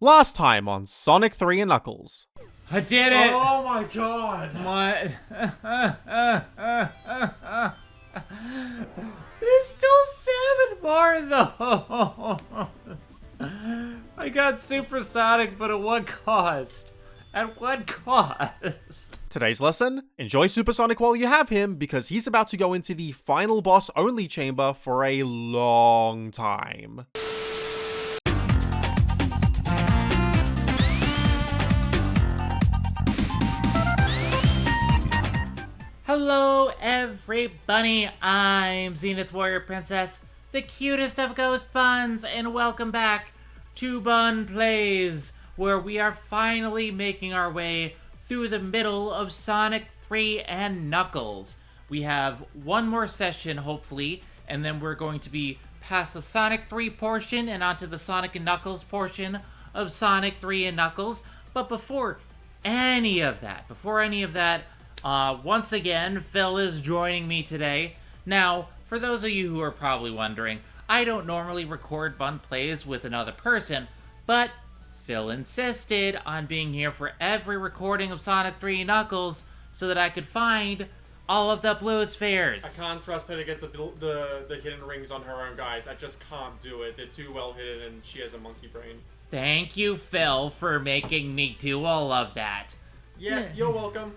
Last time on Sonic 3 and Knuckles. I did it! Oh my god! What? There's still 7 more though! I got supersonic, but at what cost? At what cost? Today's lesson, enjoy Supersonic while you have him, because he's about to go into the final boss only chamber for a long time. Hello everybody, I'm Zenith Warrior Princess, the cutest of ghost buns, and welcome back to Bun Plays, where we are finally making our way through the middle of Sonic 3 and Knuckles. We have one more session, hopefully, and then we're going to be past the Sonic 3 portion and onto the Sonic and Knuckles portion of Sonic 3 and Knuckles. But before any of that, once again, Phil is joining me today. Now, for those of you who are probably wondering, I don't normally record Bun Plays with another person, but Phil insisted on being here for every recording of Sonic 3 and Knuckles so that I could find all of the blue spheres. I can't trust her to get the hidden rings on her own, guys. I just can't do it. They're too well hidden and she has a monkey brain. Thank you, Phil, for making me do all of that. Yeah, you're welcome.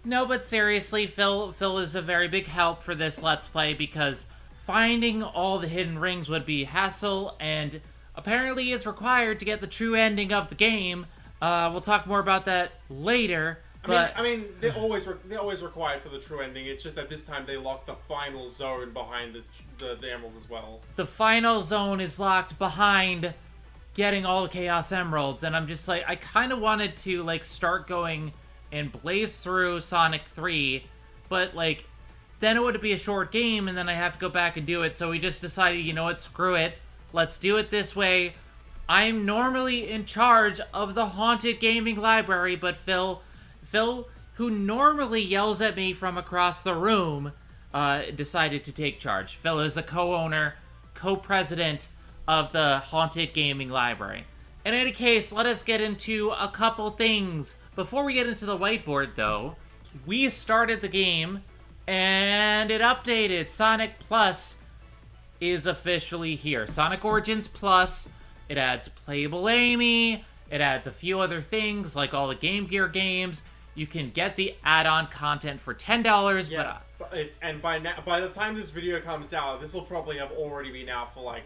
No, but seriously, Phil is a very big help for this Let's Play because finding all the hidden rings would be hassle, and apparently it's required to get the true ending of the game. We'll talk more about that later. I mean, they're always required for the true ending. It's just that this time they locked the final zone behind the emeralds as well. The final zone is locked behind getting all the Chaos Emeralds, and I'm just like, I kind of wanted to like start going and blaze through Sonic 3, but like then it would be a short game and then I have to go back and do it. So we just decided, you know what, screw it, let's do it this way. I'm normally in charge of the haunted gaming library, but Phil, who normally yells at me from across the room, decided to take charge. Phil is the co-owner, co-president of the haunted gaming library. In any case, let us get into a couple things. Before we get into the whiteboard, though, we started the game, and it updated. Sonic Plus is officially here. Sonic Origins Plus, it adds Playable Amy, it adds a few other things, like all the Game Gear games. You can get the add-on content for $10, yeah, by the time this video comes out, this will probably have already been out for like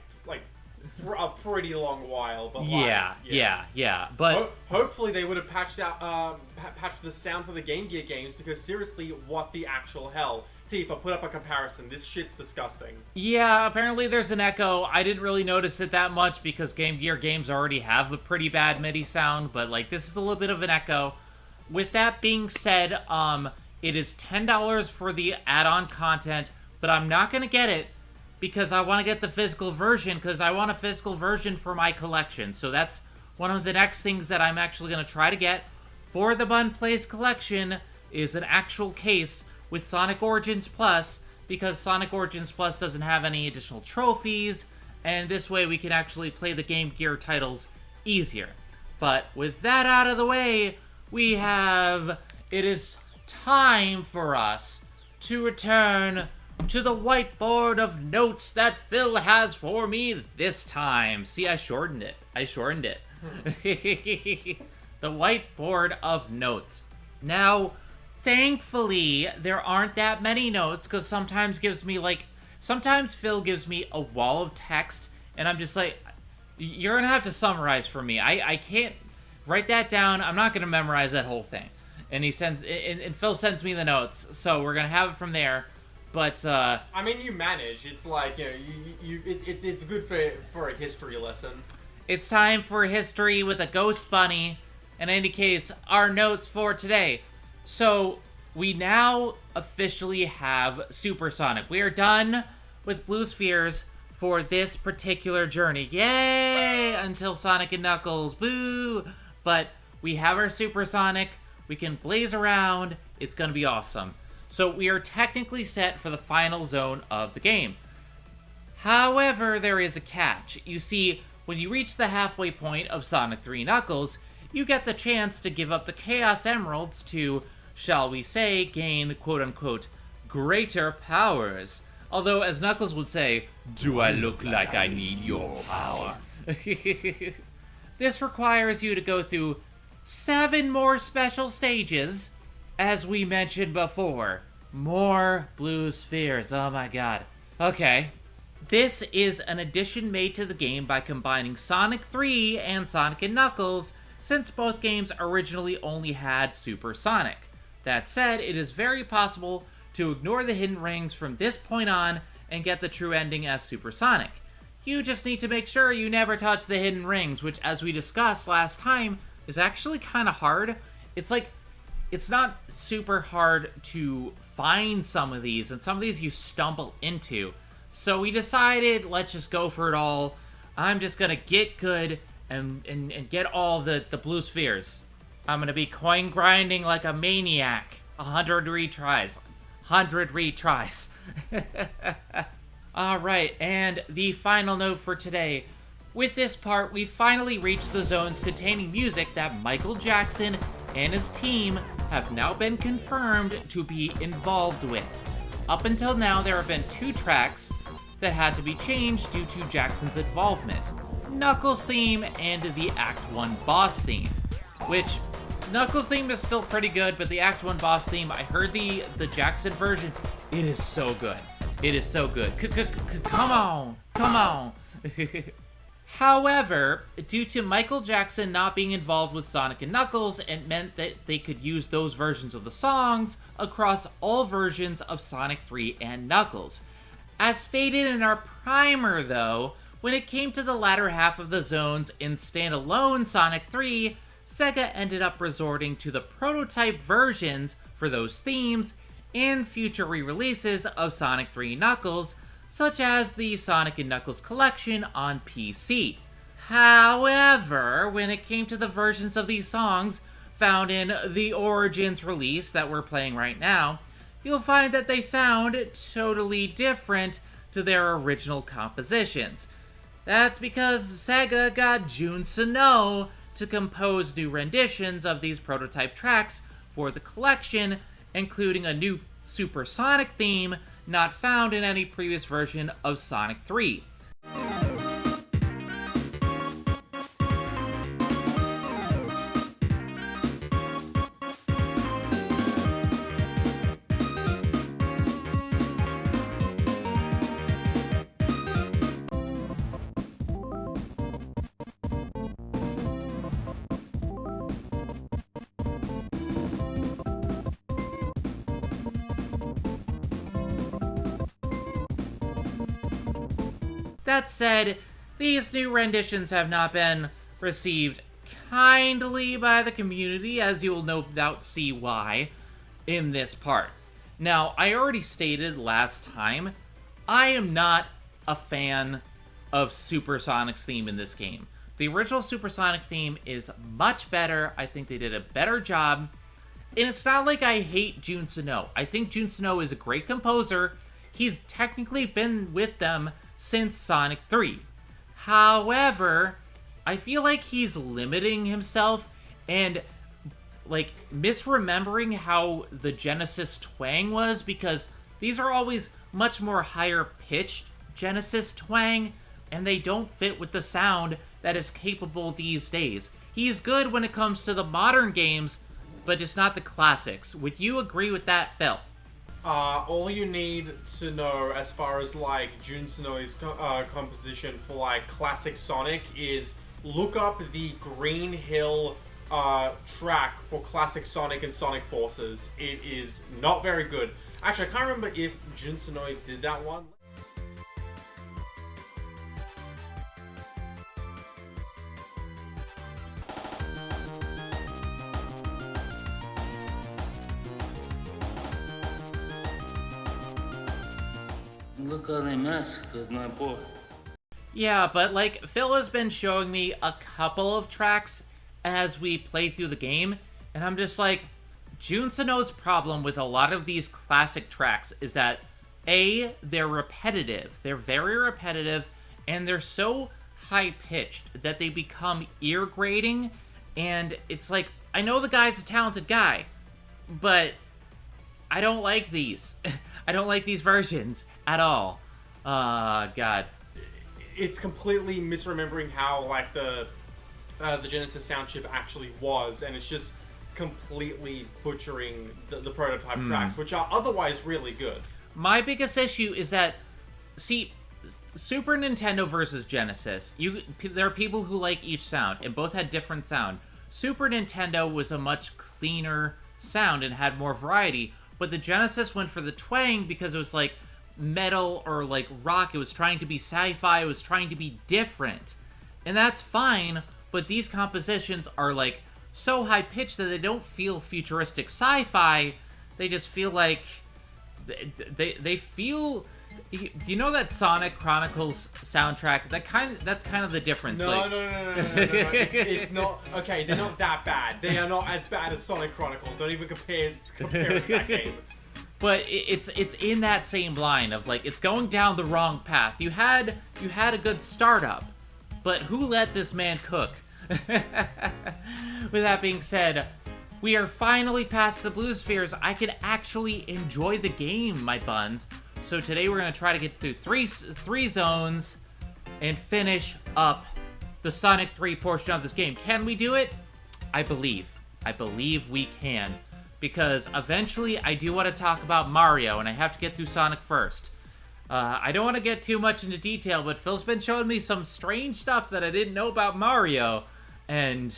a pretty long while. But yeah. But hopefully they would have patched the sound for the Game Gear games, because seriously, what the actual hell? See, if I put up a comparison, this shit's disgusting. Yeah, apparently there's an echo. I didn't really notice it that much because Game Gear games already have a pretty bad MIDI sound, but like this is a little bit of an echo. With that being said, it is $10 for the add-on content, but I'm not gonna get it because I want to get the physical version, because I want a physical version for my collection. So that's one of the next things that I'm actually going to try to get for the Bun Plays collection, is an actual case with Sonic Origins Plus, because Sonic Origins Plus doesn't have any additional trophies, and this way we can actually play the Game Gear titles easier. But with that out of the way, it is time for us to return to the whiteboard of notes that Phil has for me this time. See, I shortened it. The whiteboard of notes. Now, thankfully, there aren't that many notes, because sometimes Phil gives me a wall of text, and I'm just like, you're gonna have to summarize for me. I can't write that down. I'm not gonna memorize that whole thing. And Phil sends me the notes, so we're gonna have it from there. But I mean, you manage. It's like, you know, it's good for a history lesson. It's time for history with a ghost bunny. In any case, our notes for today. So we now officially have Supersonic. We are done with blue spheres for this particular journey. Yay! Until Sonic and Knuckles. Boo! But we have our Supersonic. We can blaze around. It's gonna be awesome. So we are technically set for the final zone of the game. However, there is a catch. You see, when you reach the halfway point of Sonic 3 Knuckles, you get the chance to give up the Chaos Emeralds to, shall we say, gain quote-unquote greater powers. Although, as Knuckles would say, do I look like I need your power? This requires you to go through 7 more special stages, as we mentioned before. More blue spheres, oh my god. Okay. This is an addition made to the game by combining Sonic 3 and Sonic & Knuckles, since both games originally only had Super Sonic. That said, it is very possible to ignore the hidden rings from this point on and get the true ending as Super Sonic. You just need to make sure you never touch the hidden rings, which, as we discussed last time, is actually kind of hard. It's not super hard to find some of these, and some of these you stumble into. So we decided, let's just go for it all. I'm just gonna get good and get all the blue spheres. I'm gonna be coin grinding like a maniac. 100 retries. 100 retries. Alright, and the final note for today. With this part, we finally reached the zones containing music that Michael Jackson and his team have now been confirmed to be involved with. Up until now, there have been 2 tracks that had to be changed due to Jackson's involvement. Knuckles' theme and the Act 1 boss theme. Which, Knuckles' theme is still pretty good, but the Act 1 boss theme, I heard the Jackson version, it is so good. It is so good. Come on! Come on! However, due to Michael Jackson not being involved with Sonic and Knuckles, it meant that they could use those versions of the songs across all versions of Sonic 3 and Knuckles. As stated in our primer, though, when it came to the latter half of the zones in standalone Sonic 3, Sega ended up resorting to the prototype versions for those themes in future re-releases of Sonic 3 Knuckles, such as the Sonic & Knuckles collection on PC. However, when it came to the versions of these songs found in the Origins release that we're playing right now, you'll find that they sound totally different to their original compositions. That's because Sega got Jun Sano to compose new renditions of these prototype tracks for the collection, including a new Super Sonic theme not found in any previous version of Sonic 3. That said, these new renditions have not been received kindly by the community, as you will no doubt see why in this part. Now, I already stated last time, I am not a fan of Super Sonic's theme in this game. The original Super Sonic theme is much better. I think they did a better job. And it's not like I hate Jun Sano. I think Jun Sano is a great composer. He's technically been with them since Sonic 3. However, I feel like he's limiting himself and, like, misremembering how the Genesis twang was, because these are always much more higher-pitched Genesis twang, and they don't fit with the sound that is capable these days. He's good when it comes to the modern games, but just not the classics. Would you agree with that, Phil? All you need to know as far as, like, Jun Sano's composition for, like, classic Sonic is look up the Green Hill track for classic Sonic and Sonic Forces. It is not very good. Actually, I can't remember if Jun Sano did that one. Look how they mess with my boy. Yeah, but, like, Phil has been showing me a couple of tracks as we play through the game, and I'm just like, Jun Sano's problem with a lot of these classic tracks is that, A, they're repetitive. They're very repetitive, and they're so high-pitched that they become ear-grating, and it's like, I know the guy's a talented guy, but I don't like these. I don't like these versions at all. God. It's completely misremembering how, like, the Genesis sound chip actually was, and it's just completely butchering the prototype tracks, which are otherwise really good. My biggest issue is that, see, Super Nintendo versus Genesis, there are people who like each sound, and both had different sound. Super Nintendo was a much cleaner sound and had more variety, but the Genesis went for the twang because it was like metal or like rock. It was trying to be sci-fi. It was trying to be different, and that's fine, but these compositions are like so high-pitched that they don't feel futuristic sci-fi. They just feel like they feel, you know, that Sonic Chronicles soundtrack, that's kind of the difference. No, like, no. It's not, okay, they're not that bad. They are not as bad as Sonic Chronicles. Don't even compare it to that game. But it's in that same line of like, it's going down the wrong path. You had a good startup, but who let this man cook? With that being said, we are finally past the blue spheres. I can actually enjoy the game, my buns. So today we're going to try to get through three zones and finish up the Sonic 3 portion of this game. Can we do it? I believe we can. Because eventually I do want to talk about Mario, and I have to get through Sonic first. I don't want to get too much into detail, but Phil's been showing me some strange stuff that I didn't know about Mario. And,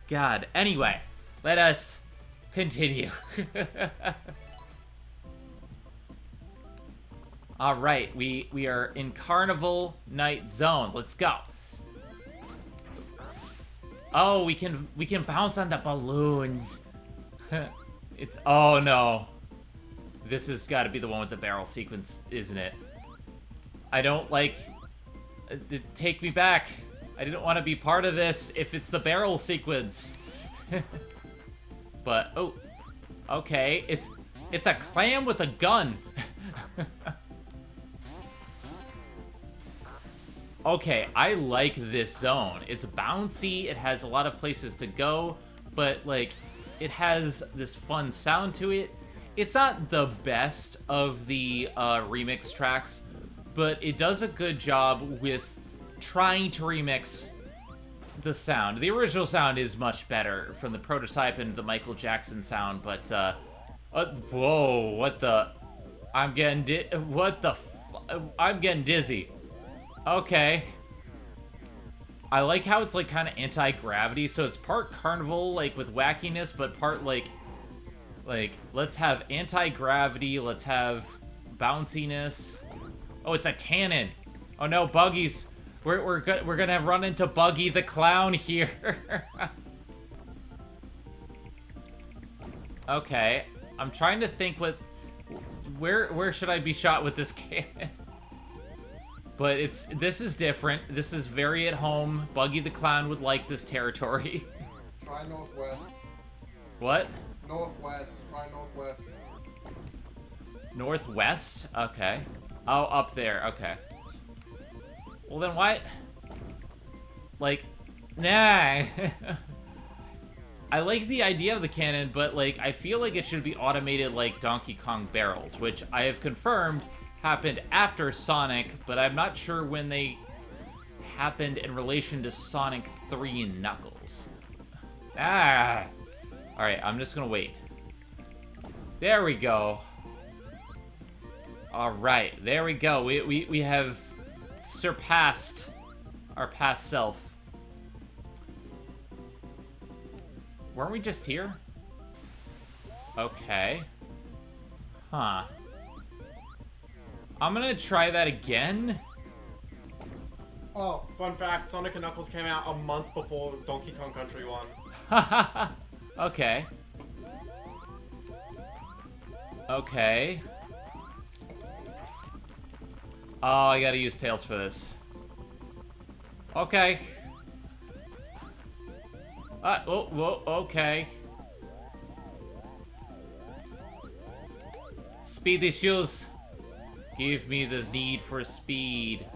God, anyway, let us continue. Alright, we are in Carnival Night Zone. Let's go. Oh, we can bounce on the balloons. Oh no. This has got to be the one with the barrel sequence, isn't it? I don't like... take me back. I didn't want to be part of this if it's the barrel sequence. But, oh. Okay, it's a clam with a gun. Okay, I like this zone. It's bouncy, it has a lot of places to go, but, like, it has this fun sound to it. It's not the best of the remix tracks, but it does a good job with trying to remix the sound. The original sound is much better from the prototype and the Michael Jackson sound, but, whoa, what the... I'm getting dizzy. Okay. I like how it's, like, kind of anti-gravity, so it's part carnival, like, with wackiness, but part, like, let's have anti-gravity, let's have bounciness. Oh, it's a cannon. Oh, no, Buggy's... We're gonna have run into Buggy the Clown here. Okay. I'm trying to think where should I be shot with this cannon? But this is different. This is very at home. Buggy the Clown would like this territory. Try northwest. What? Northwest. Try northwest. Northwest? Okay. Oh, up there. Okay. Well, then why... Like, nah. I like the idea of the cannon, but, like, I feel like it should be automated like Donkey Kong barrels, which I have confirmed happened after Sonic, but I'm not sure when they happened in relation to Sonic 3 and Knuckles. Ah! Alright, I'm just gonna wait. There we go. Alright, there we go. We have surpassed our past self. Weren't we just here? Okay. Huh. I'm gonna try that again. Oh, fun fact, Sonic and Knuckles came out a month before Donkey Kong Country 1. Okay. Okay. Oh, I gotta use Tails for this. Okay. Whoa, okay. Speedy shoes. Give me the need for speed.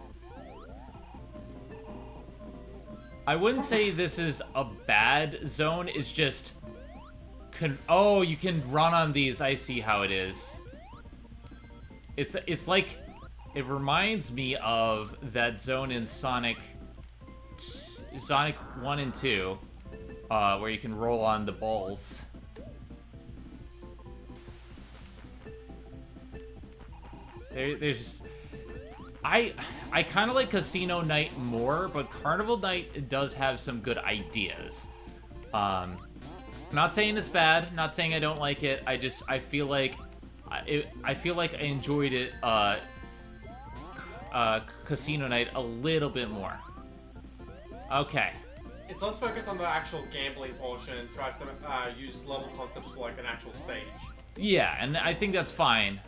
I wouldn't say this is a bad zone. It's just... Oh, you can run on these. I see how it is. It's like... It reminds me of that zone in Sonic 1 and 2, where you can roll on the balls. There's just... I kind of like Casino Night more, but Carnival Night does have some good ideas. Not saying it's bad, not saying I don't like it. I feel like I enjoyed it Casino Night a little bit more. Okay. It's less focused on the actual gambling portion and tries to use level concepts for like an actual stage. Yeah, and I think that's fine.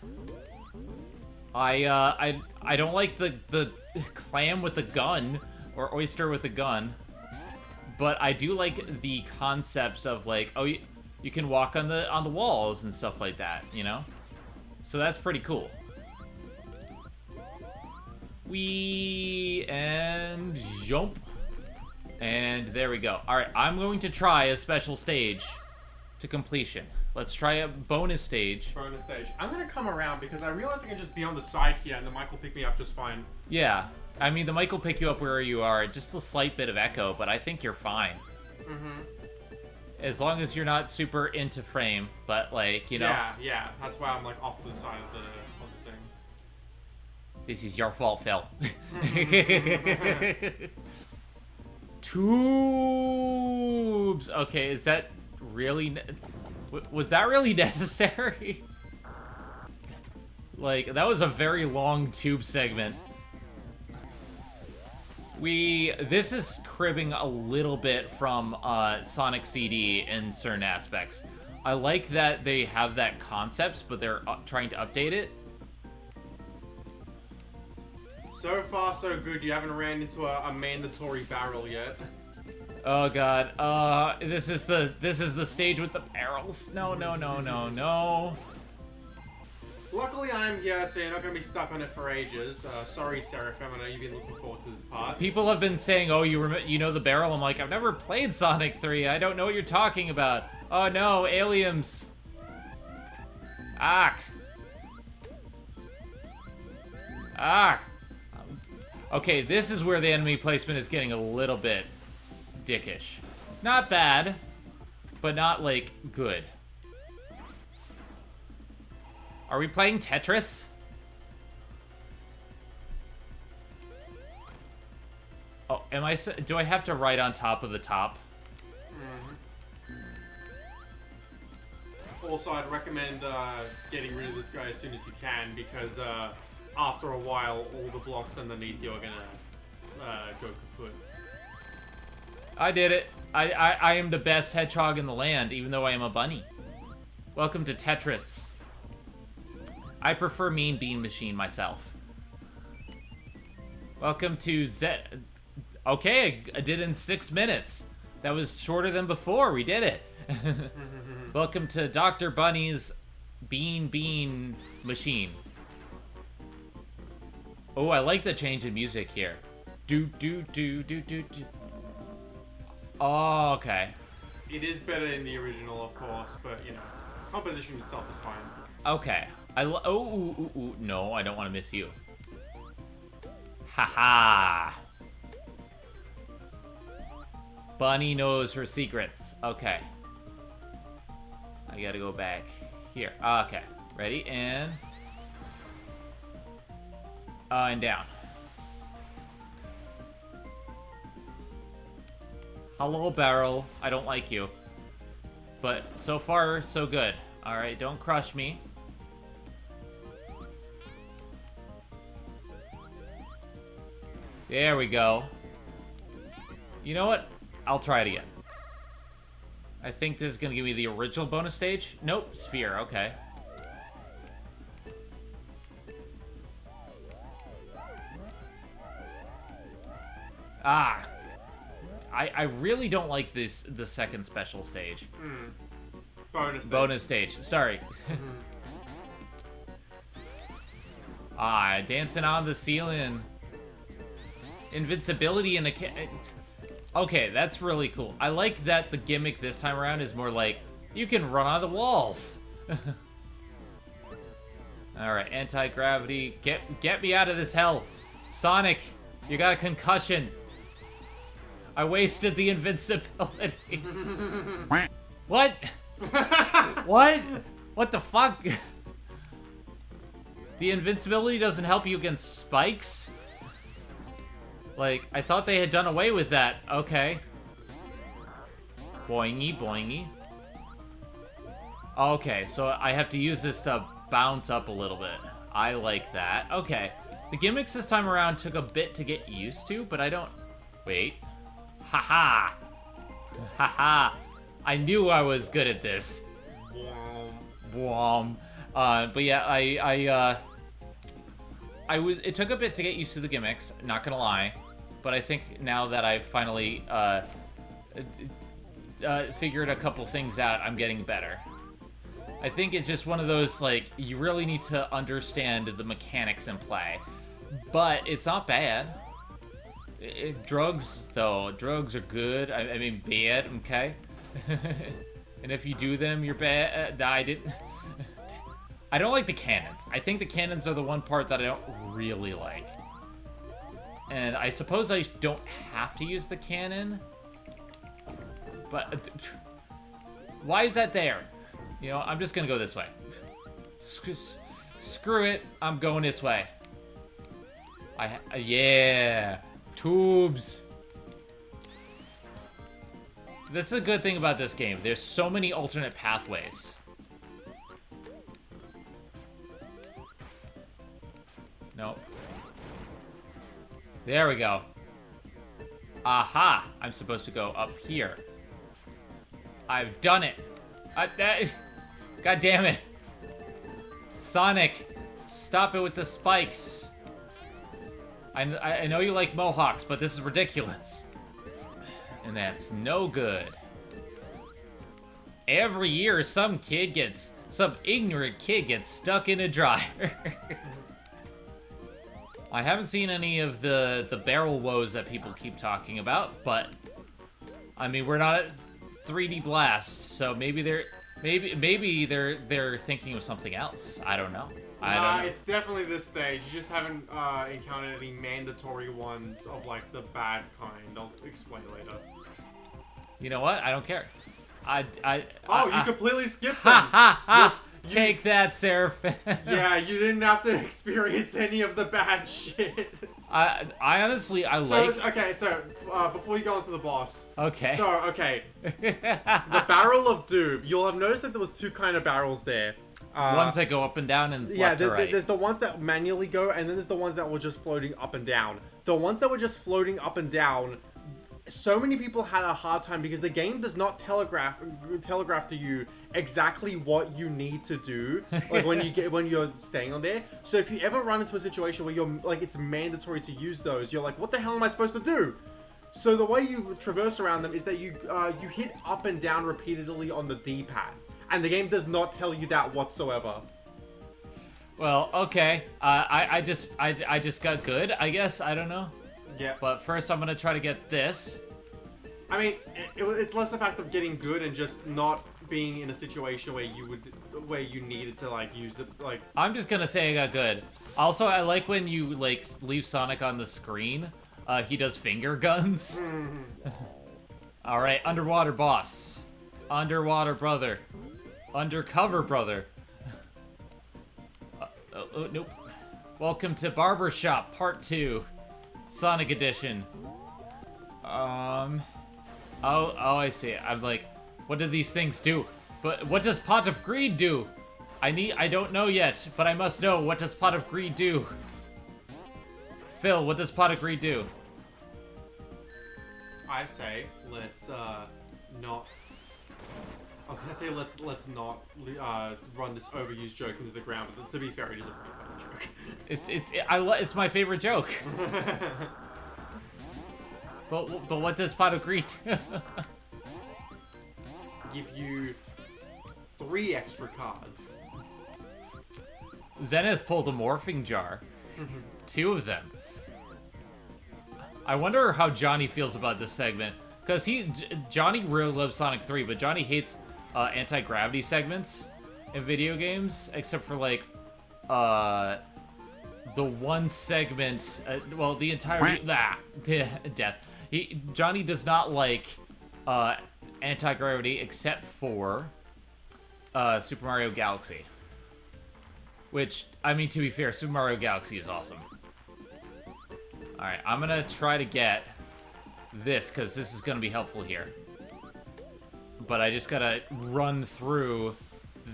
I don't like the clam with the gun or oyster with the gun, but I do like the concepts of like, oh, you can walk on the walls and stuff like that, you know? So that's pretty cool. And jump. And there we go. Alright, I'm going to try a special stage to completion. Let's try a bonus stage. Bonus stage. I'm gonna come around because I realize I can just be on the side here and the mic will pick me up just fine. Yeah. I mean, the mic will pick you up where you are. Just a slight bit of echo, but I think you're fine. Mm-hmm. As long as you're not super into frame, but like, you know. Yeah. That's why I'm like off to the side of the thing. This is your fault, Phil. Tubes! Okay, is that really... Was that really necessary? Like, that was a very long tube segment. This is cribbing a little bit from Sonic CD in certain aspects. I like that they have that concept, but they're trying to update it. So far, so good. You haven't ran into a mandatory barrel yet. Oh god. This is the stage with the barrels. No. Luckily, I'm here, so you're not gonna be stuck on it for ages. Sorry, Seraphim. I know you've been looking forward to this part. People have been saying, "Oh, you know the barrel." I'm like, I've never played Sonic 3. I don't know what you're talking about. Oh no, aliens. Ah. Okay, this is where the enemy placement is getting a little bit dickish. Not bad, but not, like, good. Are we playing Tetris? Oh, do I have to write on top of the top? Mm-hmm. Also, I'd recommend getting rid of this guy as soon as you can, because after a while, all the blocks underneath you are gonna go kaput. I did it. I am the best hedgehog in the land, even though I am a bunny. Welcome to Tetris. I prefer Mean Bean Machine myself. Welcome to Okay, I did it in 6 minutes. That was shorter than before. We did it. Welcome to Dr. Bunny's Bean Machine. Oh, I like the change in music here. Do. Oh, okay. It is better in the original, of course, but, you know, composition itself is fine. Okay. No, I don't want to miss you. Haha. Bunny knows her secrets. Okay. I gotta go back here. Okay. Ready? And down. Hello, Barrel. I don't like you. But so far, so good. Alright, don't crush me. There we go. You know what? I'll try it again. I think this is gonna give me the original bonus stage. Nope, sphere, okay. I really don't like the second special stage. Bonus stage. Sorry. Dancing on the ceiling. Invincibility in a Okay, that's really cool. I like that the gimmick this time around is more like, you can run on the walls. Alright, anti-gravity. Get me out of this hell. Sonic, you got a concussion. I wasted the invincibility. What? What? What the fuck? The invincibility doesn't help you against spikes? Like, I thought they had done away with that. Okay. Boingy, boingy. Okay, so I have to use this to bounce up a little bit. I like that. Okay. The gimmicks this time around took a bit to get used to, but I don't... Wait. Haha. Haha. I knew I was good at this. Whom. But yeah, it took a bit to get used to the gimmicks, not gonna lie. But I think now that I've finally figured a couple things out, I'm getting better. I think it's just one of those, like, you really need to understand the mechanics in play. But it's not bad. Drugs, though. Drugs are good. I mean, bad, okay? And if you do them, you're bad. I didn't... I don't like the cannons. I think the cannons are the one part that I don't really like. And I suppose I don't have to use the cannon. But... why is that there? You know, I'm just gonna go this way. Screw it. I'm going this way. Yeah. Tubes. That's a good thing about this game. There's so many alternate pathways. Nope. There we go. Aha! I'm supposed to go up here. I've done it. God damn it. Sonic, stop it with the spikes. I know you like mohawks, but this is ridiculous. And that's no good. Every year, some ignorant kid gets stuck in a dryer. I haven't seen any of the barrel woes that people keep talking about, but I mean, we're not at 3D Blast, so maybe they're thinking of something else. I don't know. I don't know. It's definitely this stage. You just haven't encountered any mandatory ones of like the bad kind. I'll explain later. You know what? I don't care. You completely skipped them. Ha ha ha! Take that, Seraphim. Yeah, you didn't have to experience any of the bad shit. I honestly, So, before you go into the boss. Okay. So, okay. The Barrel of Doom. You'll have noticed that there was two kind of barrels there. Ones that go up and down and left to right. There's the ones that manually go, and then there's the ones that were just floating up and down. The ones that were just floating up and down, so many people had a hard time because the game does not telegraph to you exactly what you need to do, like when you're staying on there. So if you ever run into a situation where you're like it's mandatory to use those, you're like, what the hell am I supposed to do? So the way you traverse around them is that you hit up and down repeatedly on the D-pad, and the game does not tell you that whatsoever. Well, okay. I just got good, I guess. I don't know. Yeah. But first, I'm gonna try to get this. I mean, it's less a fact of getting good and just not being in a situation where you needed to like use the like. I'm just gonna say I got good. Also, I like when you like leave Sonic on the screen. He does finger guns. All right, underwater boss, underwater brother, undercover brother. Nope. Welcome to Barbershop Part 2. Sonic Edition. Oh, I see. I'm like, what do these things do? But what does Pot of Greed do? I don't know yet, but I must know. What does Pot of Greed do? Phil, what does Pot of Greed do? I say let's not. I was gonna say let's not run this overused joke into the ground, but to be fair, it is a pretty funny joke. It's my favorite joke. But what does Pot of Greed do? Give you 3 extra cards. Zenith pulled a morphing jar. 2 of them. I wonder how Johnny feels about this segment. Because Johnny really loves Sonic 3, but Johnny hates anti-gravity segments in video games, except for, like, the one segment, well, the entire... death. Johnny does not like anti-gravity except for Super Mario Galaxy. Which, I mean, to be fair, Super Mario Galaxy is awesome. Alright, I'm gonna try to get this, because this is gonna be helpful here. But I just gotta run through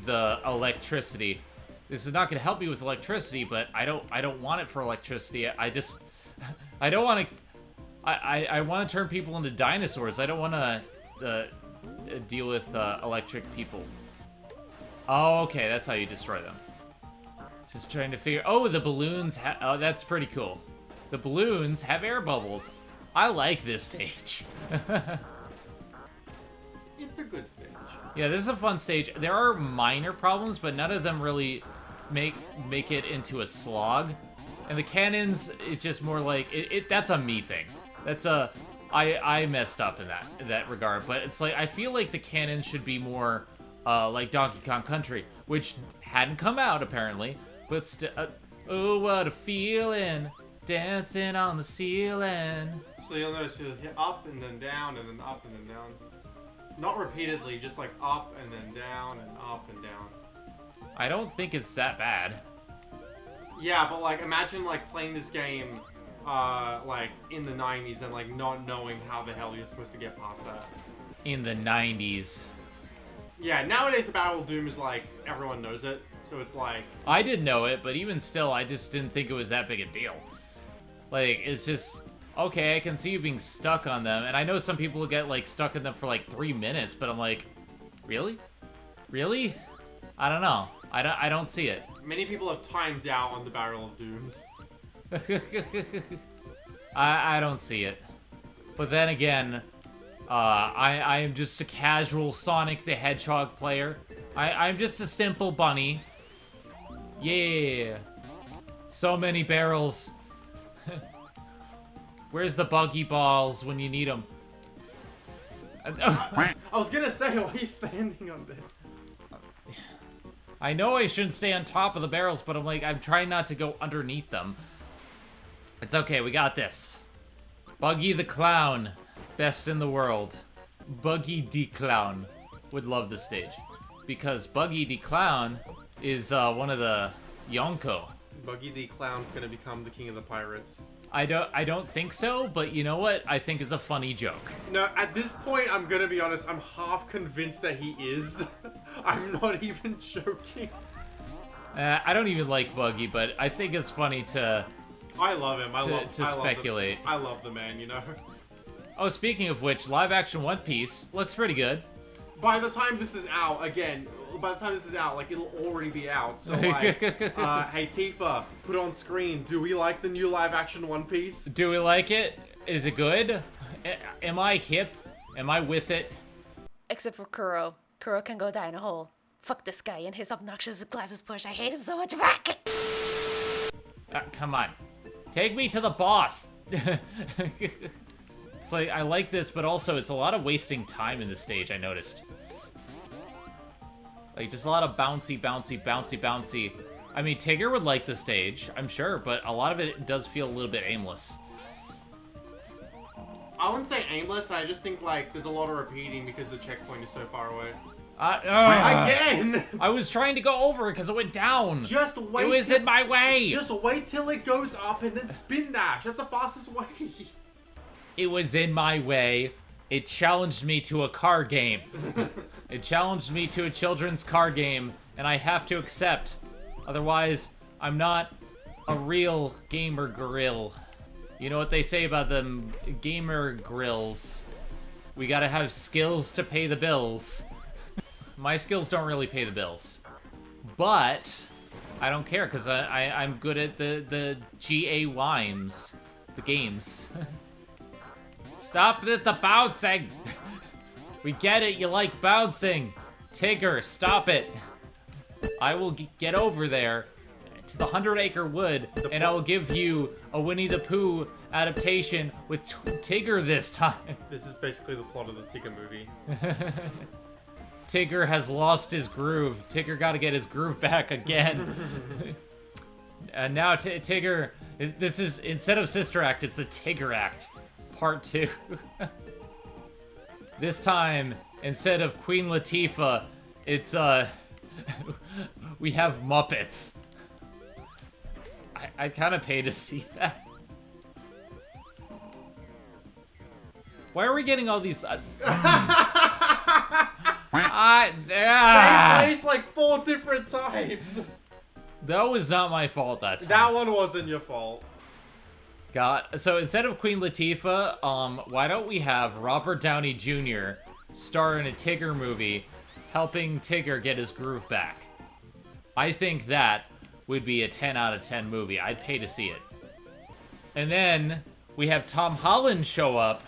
the electricity. This is not gonna help me with electricity, but I don't want it for electricity. I don't want to... I want to turn people into dinosaurs. I don't want to deal with electric people. Oh, okay, that's how you destroy them. Just trying to figure... Oh, the balloons... Oh, that's pretty cool. The balloons have air bubbles. I like this stage. It's a good stage. Yeah, this is a fun stage. There are minor problems, but none of them really make it into a slog. And the cannons, it's just more like... That's a me thing. That's a... I messed up in that regard. But it's like, I feel like the cannons should be more like Donkey Kong Country, which hadn't come out, apparently. But still... oh, what a feeling, dancing on the ceiling. So you'll notice you'll hit up and then down and then up and then down. Not repeatedly, just like up and then down and up and down. I don't think it's that bad. Yeah, but like imagine like playing this game like in the 90s and like not knowing how the hell you're supposed to get past that. In the 90s. Yeah, nowadays the Battle of Doom is like everyone knows it, so it's like... I didn't know it, but even still, I just didn't think it was that big a deal. Like, it's just... Okay, I can see you being stuck on them, and I know some people get, like, stuck in them for, like, 3 minutes, but I'm like, really? Really? I don't know. I don't see it. Many people have timed out on the Battle of Dooms. I don't see it. But then again, I am just a casual Sonic the Hedgehog player. I'm just a simple bunny. Yeah. So many barrels. Where's the buggy balls when you need them? I was gonna say, why are you standing on there? I know I shouldn't stay on top of the barrels, but I'm trying not to go underneath them. It's okay, we got this. Buggy the Clown, best in the world. Buggy the Clown would love this stage. Because Buggy the Clown is one of the Yonko. Buggy the Clown's gonna become the king of the pirates. I don't think so, but you know what? I think it's a funny joke. No, at this point, I'm gonna be honest, I'm half convinced that he is. I'm not even joking. I don't even like Buggy, but I think it's funny to... I love him. To speculate. I love the man, you know? Oh, speaking of which, live-action One Piece looks pretty good. By the time this is out, again, like, it'll already be out. So, like, hey, Tifa, put on screen. Do we like the new live-action One Piece? Do we like it? Is it good? Am I hip? Am I with it? Except for Kuro. Kuro can go die in a hole. Fuck this guy and his obnoxious glasses push. I hate him so much. Fuck! Come on. Take me to the boss. It's like, I like this, but also it's a lot of wasting time in this stage, I noticed. Like, just a lot of bouncy, bouncy, bouncy, bouncy. I mean, Tigger would like the stage, I'm sure, but a lot of it does feel a little bit aimless. I wouldn't say aimless, I just think, like, there's a lot of repeating because the checkpoint is so far away. Again! I was trying to go over it because it went down. Just wait. It was in my way. Just wait till it goes up and then spin dash. That's the fastest way. It was in my way. It challenged me to a car game. It challenged me to a children's car game, and I have to accept. Otherwise, I'm not a real gamer grill. You know what they say about them gamer grills? We gotta have skills to pay the bills. My skills don't really pay the bills. But I don't care, because I'm good at the GA-wimes. The games. Stop the bouncing! We get it, you like bouncing! Tigger, stop it! I will get over there. to the 100-Acre Wood, and I will give you a Winnie the Pooh adaptation with Tigger this time. This is basically the plot of the Tigger movie. Tigger has lost his groove. Tigger got to get his groove back again. And now Tigger, this is, instead of Sister Act, it's the Tigger Act, Part 2. This time, instead of Queen Latifah, it's, we have Muppets. I kind of pay to see that. Why are we getting all these... Same place like 4 different times. That was not my fault that time. That one wasn't your fault. God, so instead of Queen Latifah, why don't we have Robert Downey Jr. star in a Tigger movie, helping Tigger get his groove back? I think that would be a 10 out of 10 movie. I'd pay to see it. And then we have Tom Holland show up,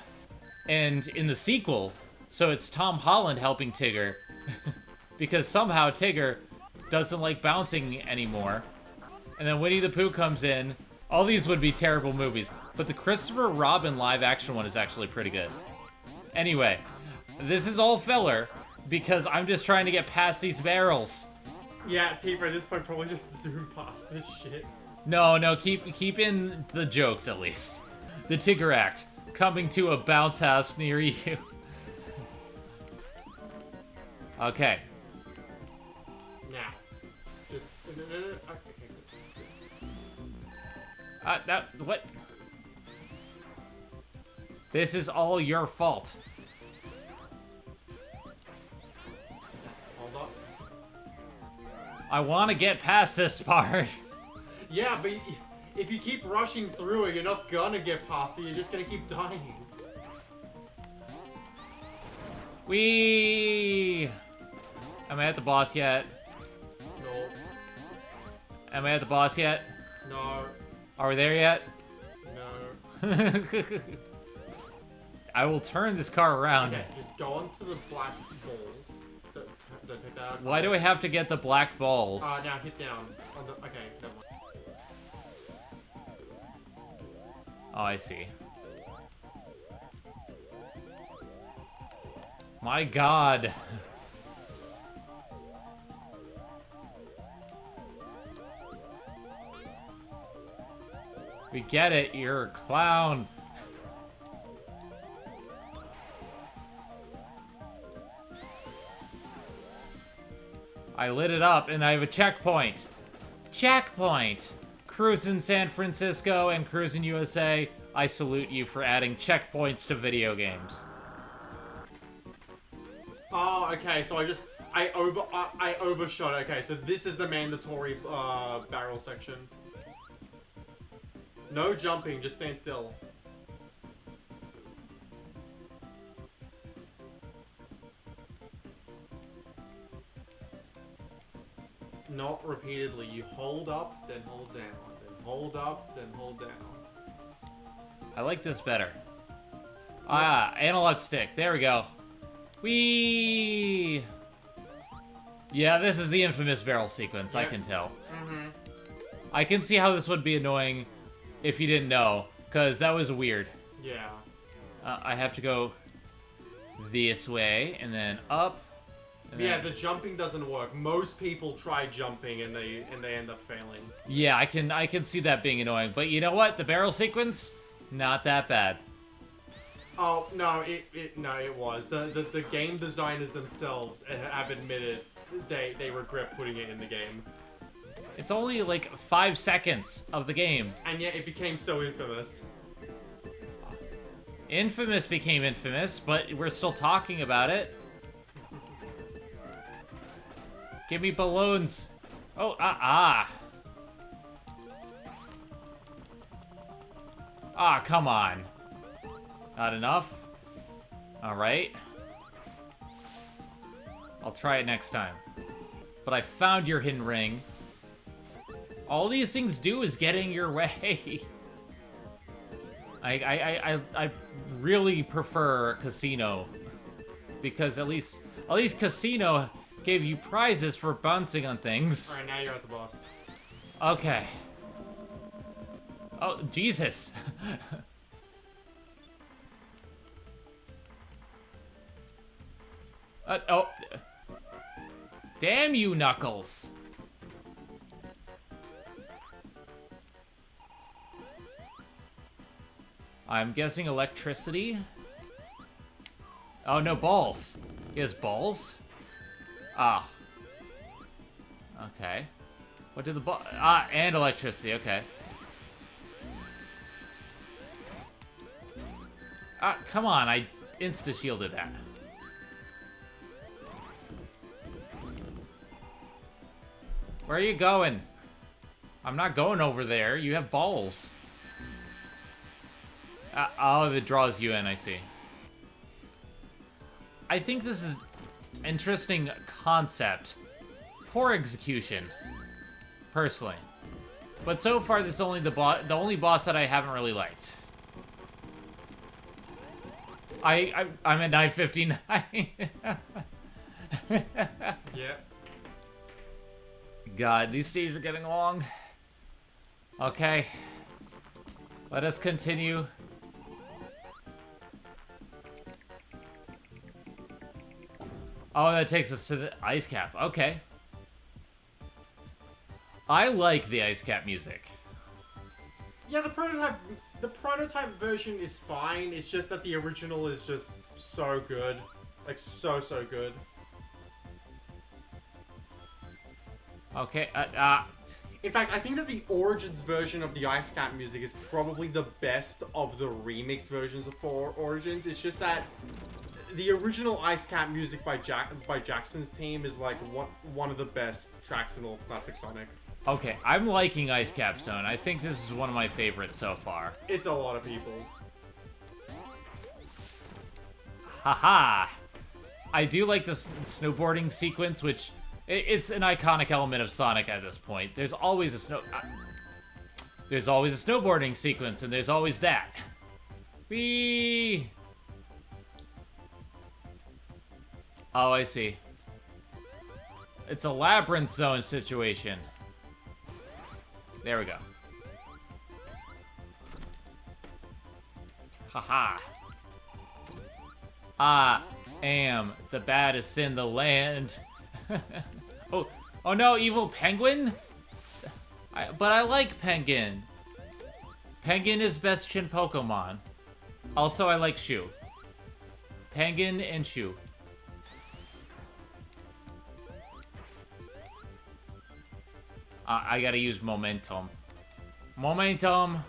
and in the sequel, so it's Tom Holland helping Tigger, because somehow Tigger doesn't like bouncing anymore. And then Winnie the Pooh comes in. All these would be terrible movies, but the Christopher Robin live-action one is actually pretty good. Anyway, this is all filler, because I'm just trying to get past these barrels. Yeah, Tifa, at this point, probably just zoom past this shit. No, keep in the jokes at least. The Tigger Act, coming to a bounce house near you. Okay. Now, just okay. What? This is all your fault. Hold up. I want to get past this part. Yeah, but if you keep rushing through it, you're not gonna get past it. You're just gonna keep dying. Whee! Am I at the boss yet? No. Am I at the boss yet? No. Are we there yet? No. I will turn this car around. Okay, just go onto the black balls. Don't take that out. Why do I have to get the black balls? Now hit down. On the, okay, never mind. Oh, I see. My God. We get it, you're a clown. I lit it up and I have a checkpoint. Checkpoint! Cruising San Francisco and Cruising USA, I salute you for adding checkpoints to video games. Oh, okay, so I overshot. Okay, so this is the mandatory barrel section. No jumping, just stand still. Not repeatedly. You hold up, then hold down. Then hold up, then hold down. I like this better. Analog stick. There we go. Whee! Yeah, this is the infamous barrel sequence, I can tell. Mm-hmm. I can see how this would be annoying if you didn't know, because that was weird. Yeah. I have to go this way, and then up. And Yeah, then... the jumping doesn't work. Most people try jumping and they end up failing. Yeah, I can see that being annoying, but you know what? The barrel sequence, not that bad. Oh no, it was. The game designers themselves have admitted they regret putting it in the game. It's only like 5 seconds of the game. And yet it became so infamous. Infamous became infamous, but we're still talking about it. Give me balloons. Oh, come on. Not enough? Alright. I'll try it next time. But I found your hidden ring. All these things do is get in your way. I really prefer Casino. Because at least Casino gave you prizes for bouncing on things. Alright, now you're at the boss. Okay. Oh, Jesus. Oh. Damn you, Knuckles. I'm guessing electricity. Oh, no, balls. He has balls? Ah. Okay. What did the ball... Ah, and electricity, okay. Ah, come on, I insta-shielded that. Where are you going? I'm not going over there. You have balls. Oh, it draws you in, I see. I think this is interesting concept. Poor execution, personally. But so far, this is only the only boss that I haven't really liked. I'm at 9:59. Yeah. God, these stages are getting long. Okay. Let us continue. Oh, that takes us to the ice cap. Okay. I like the ice cap music. Yeah, the prototype version is fine. It's just that the original is just so good. Like, so good. Okay, In fact, I think that the Origins version of the Ice Cap music is probably the best of the remixed versions of Origins. It's just that the original Ice Cap music by Jackson's team is like one of the best tracks in all of Classic Sonic. okay, I'm liking Ice Cap Zone. I think this is one of my favorites so far. It's a lot of people's. Haha! I do like this snowboarding sequence, which it's an iconic element of Sonic at this point. There's always a there's always a snowboarding sequence, and there's always that. Whee! Oh, I see. It's a labyrinth zone situation. There we go. Haha. I am the baddest in the land. Oh no, evil penguin? But I like Penguin. Penguin is best Chin Pokemon. Also, I like Shu. Penguin and Shu. I gotta use momentum. Momentum!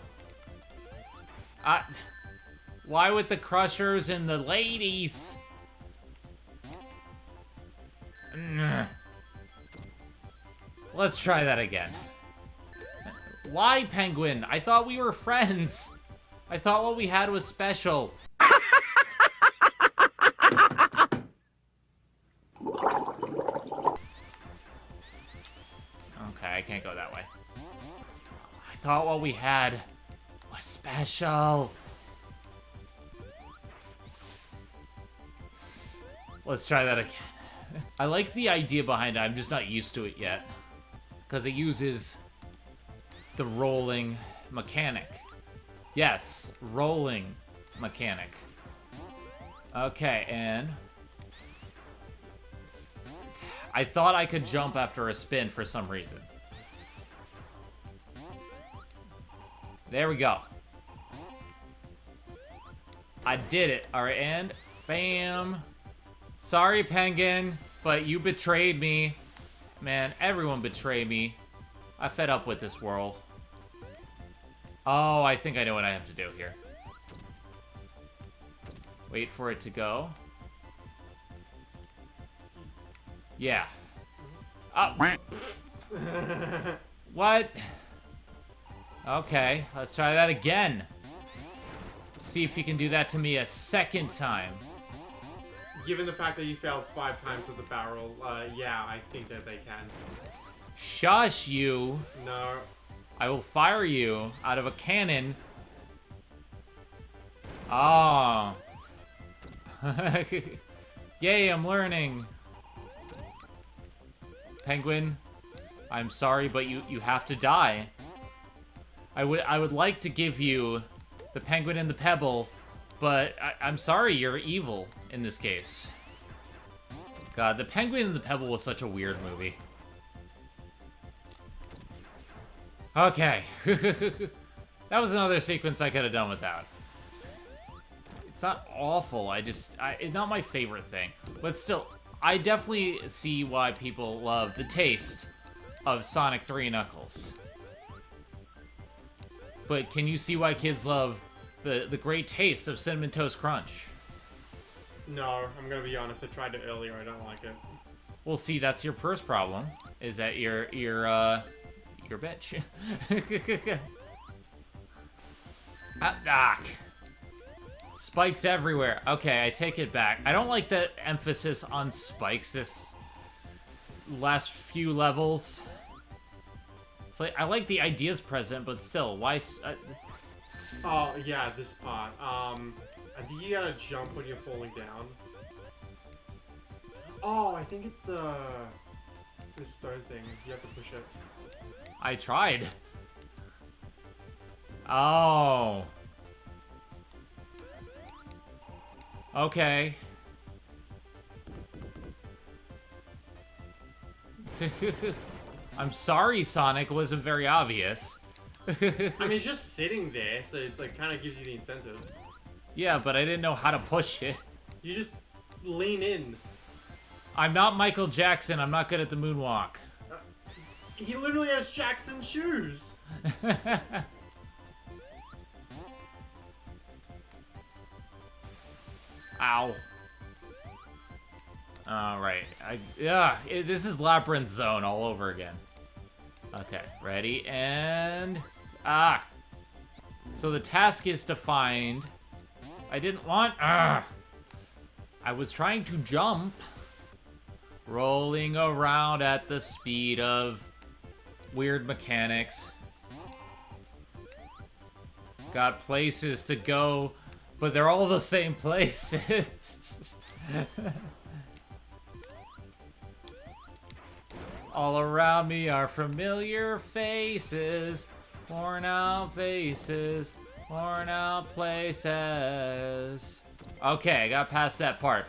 Why with the crushers and the ladies? Let's try that again. Why, Penguin? I thought we were friends. I thought what we had was special. Okay, I can't go that way. I thought what we had was special. Let's try that again. I like the idea behind it, I'm just not used to it yet. Because it uses the rolling mechanic. Yes, rolling mechanic. Okay, and... I thought I could jump after a spin for some reason. There we go. I did it. Alright, and bam. Sorry, Penguin, but you betrayed me. Man, everyone betrayed me. I fed up with this world. Oh, I think I know what I have to do here. Wait for it to go. Yeah. Oh. What? Okay, let's try that again. See if you can do that to me a second time. Given the fact that you failed 5 times with the barrel, yeah, I think that they can. Shush you. No. I will fire you out of a cannon. Oh. Yay, I'm learning. Penguin. I'm sorry, but you have to die. I would like to give you the Penguin and the Pebble, but I'm sorry, you're evil in this case. God, the Penguin and the Pebble was such a weird movie. Okay. That was another sequence I could have done without. It's not awful, it's not my favorite thing. But still, I definitely see why people love the taste of Sonic 3 Knuckles. But can you see why kids love the great taste of Cinnamon Toast Crunch? No, I'm gonna be honest. I tried it earlier. I don't like it. Well, see, that's your first problem. Is that you're a bitch. Spikes everywhere. Okay, I take it back. I don't like the emphasis on spikes this last few levels. It's like, I like the ideas present, but still, why... Oh, yeah, this part. I think you gotta jump when you're falling down. Oh, I think it's this stone thing. You have to push it. I tried. Oh. Okay. I'm sorry, Sonic. It wasn't very obvious. I mean, it's just sitting there, so it like kind of gives you the incentive. Yeah, but I didn't know how to push it. You just lean in. I'm not Michael Jackson. I'm not good at the moonwalk. He literally has Jackson shoes. Ow. Alright. This is Labyrinth Zone all over again. Okay, ready, and... So the task is to find... I didn't want... I was trying to jump. Rolling around at the speed of weird mechanics. Got places to go, but they're all the same places. All around me are familiar faces, worn out faces, worn out places. Okay, I got past that part.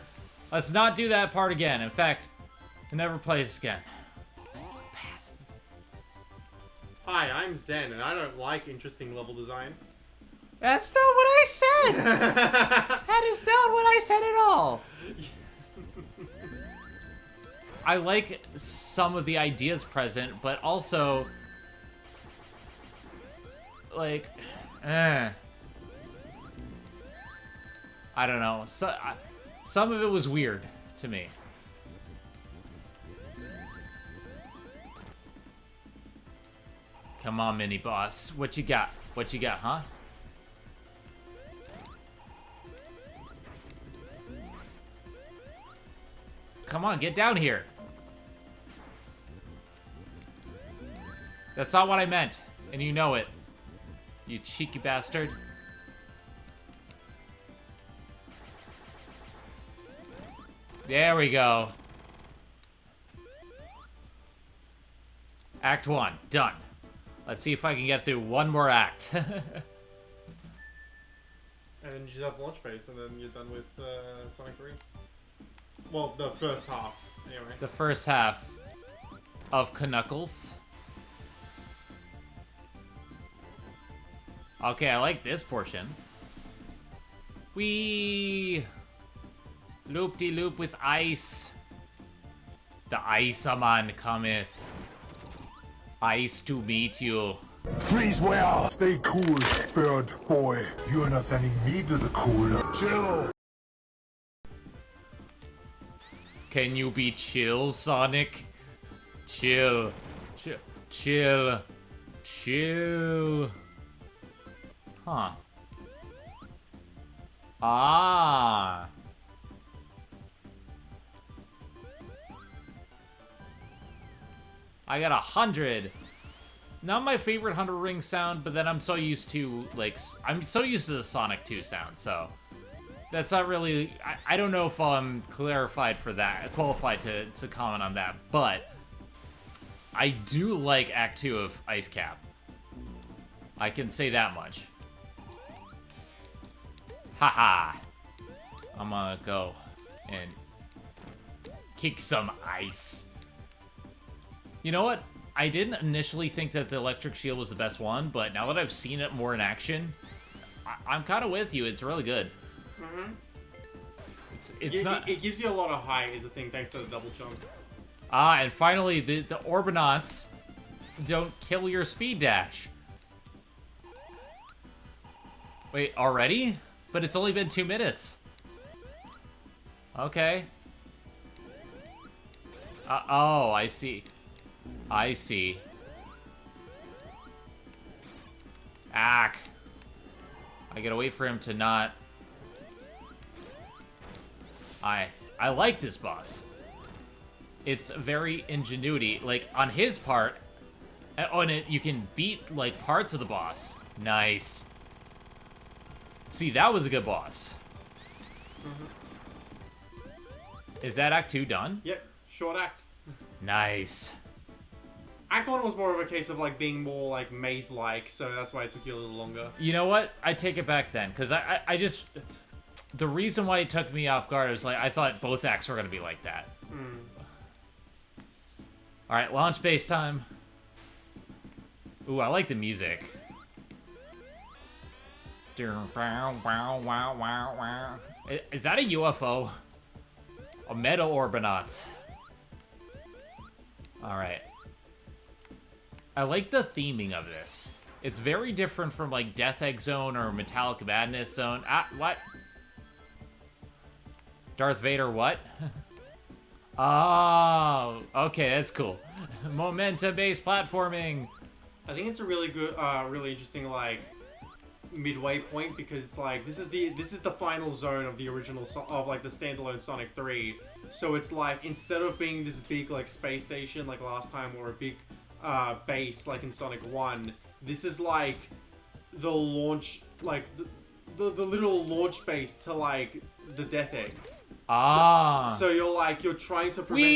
Let's not do that part again. In fact, we'll never play this again. Hi, I'm Zen, and I don't like interesting level design. That's not what I said! That is not what I said at all! I like some of the ideas present, but also... like... I don't know. Some of it was weird to me. Come on, mini boss. What you got? What you got, huh? Come on, get down here. That's not what I meant, and you know it. You cheeky bastard. There we go. Act 1, done. Let's see if I can get through one more act. And then you just have launch base, and then you're done with Sonic 3. Well, the first half, anyway. The first half of Knuckles. Okay, I like this portion. Whee! Loop-de-loop with ice. The Ice-a-man cometh. Ice to meet you. Freeze where? Stay cool, bird boy. You're not sending me to the cooler. Chill. Can you be chill, Sonic? Chill. Chill. Chill. Huh. Ah. I got 100. Not my favorite 100 ring sound, but then I'm so used to, like, I'm so used to the Sonic 2 sound, so that's not really, I don't know if I'm qualified to comment on that, but I do like Act 2 of Ice Cap. I can say that much. Haha. I'm gonna go and kick some ice. You know what? I didn't initially think that the electric shield was the best one, but now that I've seen it more in action, I'm kind of with you. It's really good. Mm-hmm. It's not... It gives you a lot of height, is the thing, thanks to the double jump. Ah, and finally, the Orbinauts don't kill your speed dash. Wait, already? But it's only been 2 minutes. Okay. Oh, I see. I see. Ack. I gotta wait for him to not... I like this boss. It's very ingenuity. Like, on his part... On it, you can beat, like, parts of the boss. Nice. See, that was a good boss. Is that Act 2 done? Yep, short act. Nice. Act 1 was more of a case of, like, being more, like, maze-like, so that's why it took you a little longer. You know what? I take it back then, because I just... The reason why it took me off guard is, like, I thought both acts were going to be like that. Alright, launch base time. Ooh, I like the music. Is that a UFO? A metal Orbinauts. Alright. I like the theming of this. It's very different from, like, Death Egg Zone or Metallic Madness Zone. Ah, what? Darth Vader, what? Oh, okay, that's cool. Momentum-based platforming. I think it's a really good, really interesting, like, midway point, because it's like, this is the final zone of the original, like, the standalone Sonic 3. So it's like, instead of being this big, like, space station like last time, or a big base like in Sonic 1, this is like the launch, like the little launch base to, like, the Death Egg. Ah. So you're trying to prevent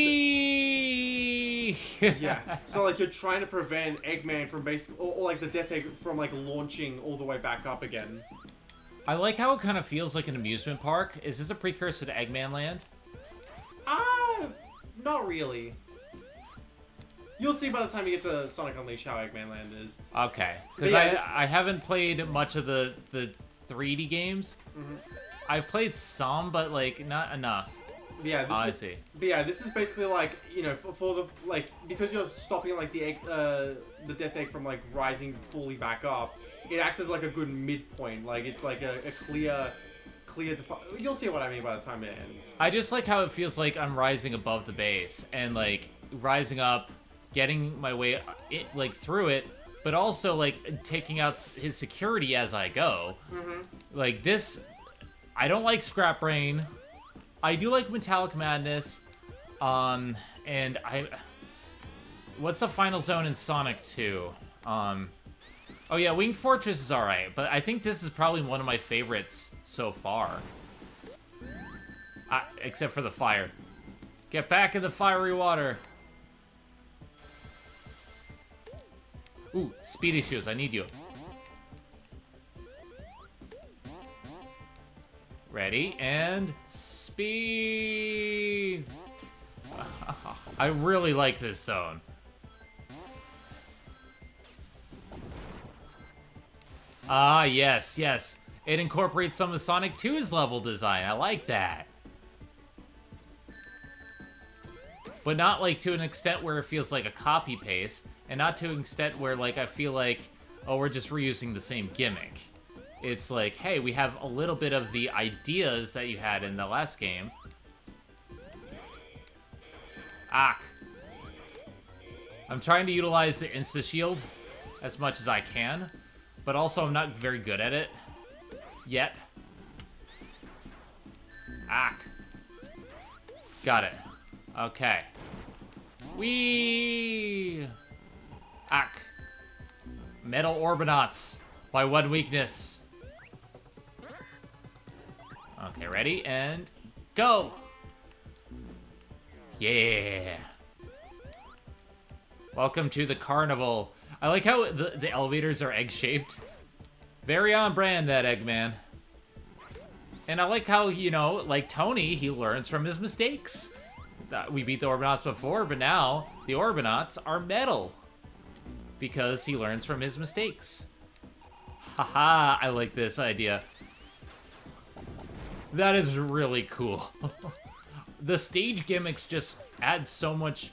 yeah. So, like, you're trying to prevent Eggman from basically, or like the Death Egg from, like, launching all the way back up again. I like how it kind of feels like an amusement park. Is this a precursor to Eggman Land? Not really. You'll see by the time you get to Sonic Unleashed how Eggman Land is. Okay, because yeah, I haven't played much of the 3D games. I've played some, but, like, not enough. Yeah, this I is, see. But yeah, this is basically like, you know, for the, like, because you're stopping, like, the egg, the Death Egg from, like, rising fully back up, it acts as, like, a good midpoint. Like, it's like a clear, you'll see what I mean by the time it ends. I just like how it feels like I'm rising above the base and, like, rising up, getting my way, like, through it, but also, like, taking out his security as I go. Like, this, I don't like Scrap Brain. I do like Metallic Madness, and what's the final zone in Sonic 2? Oh yeah, Winged Fortress is alright, but I think this is probably one of my favorites so far. Except for the fire. Get back in the fiery water! Ooh, speedy shoes, I need you. Ready, and speed! I really like this zone. Ah, yes, yes. It incorporates some of Sonic 2's level design. I like that. But not, like, to an extent where it feels like a copy-paste, and not to an extent where, like, I feel like, oh, we're just reusing the same gimmick. It's like, hey, we have a little bit of the ideas that you had in the last game. Ah. I'm trying to utilize the Insta-Shield as much as I can, but also I'm not very good at it yet. Ah. Got it. Okay. Whee! Ack. Metal Orbinauts. My one weakness. Okay, ready? And go! Yeah! Welcome to the carnival. I like how the elevators are egg-shaped. Very on brand, that Eggman. And I like how, you know, like Tony, he learns from his mistakes. We beat the Orbinauts before, but now the Orbinauts are metal. Because he learns from his mistakes. Haha, I like this idea. That is really cool. The stage gimmicks just add so much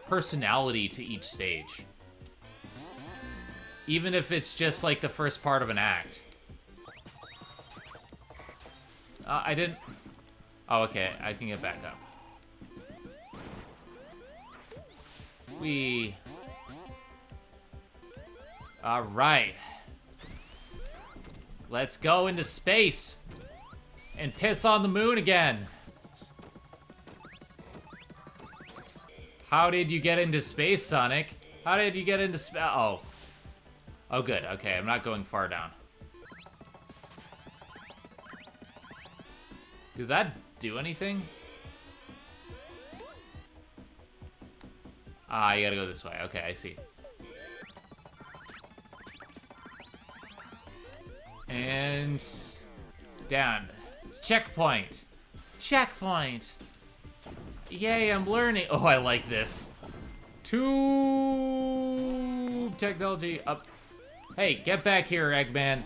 personality to each stage. Even if it's just like the first part of an act. I didn't... Oh, okay, I can get back up. Alright. Let's go into space. And piss on the moon again. How did you get into space, Sonic? How did you get into space? Oh. Oh, good. Okay, I'm not going far down. Did that do anything? Ah, you gotta go this way. Okay, I see. And... down. Checkpoint. Checkpoint. Yay, I'm learning. Oh, I like this. Tube technology up. Hey, get back here, Eggman.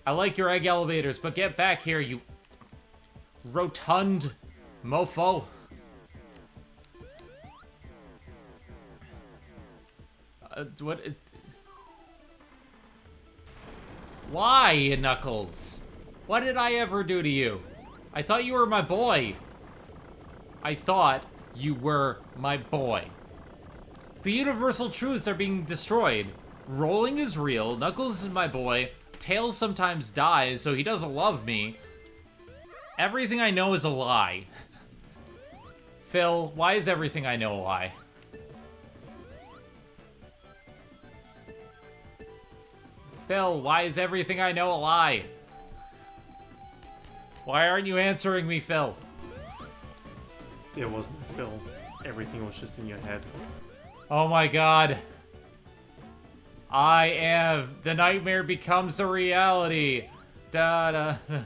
I like your egg elevators, but get back here, you rotund mofo. What? Why, Knuckles? What did I ever do to you? I thought you were my boy. I thought you were my boy. The universal truths are being destroyed. Rolling is real, Knuckles is my boy, Tails sometimes dies, so he doesn't love me. Everything I know is a lie. Phil, why is everything I know a lie? Phil, why is everything I know a lie? Why aren't you answering me, Phil? It wasn't Phil. Everything was just in your head. Oh my god. I am... The nightmare becomes a reality. Da da da.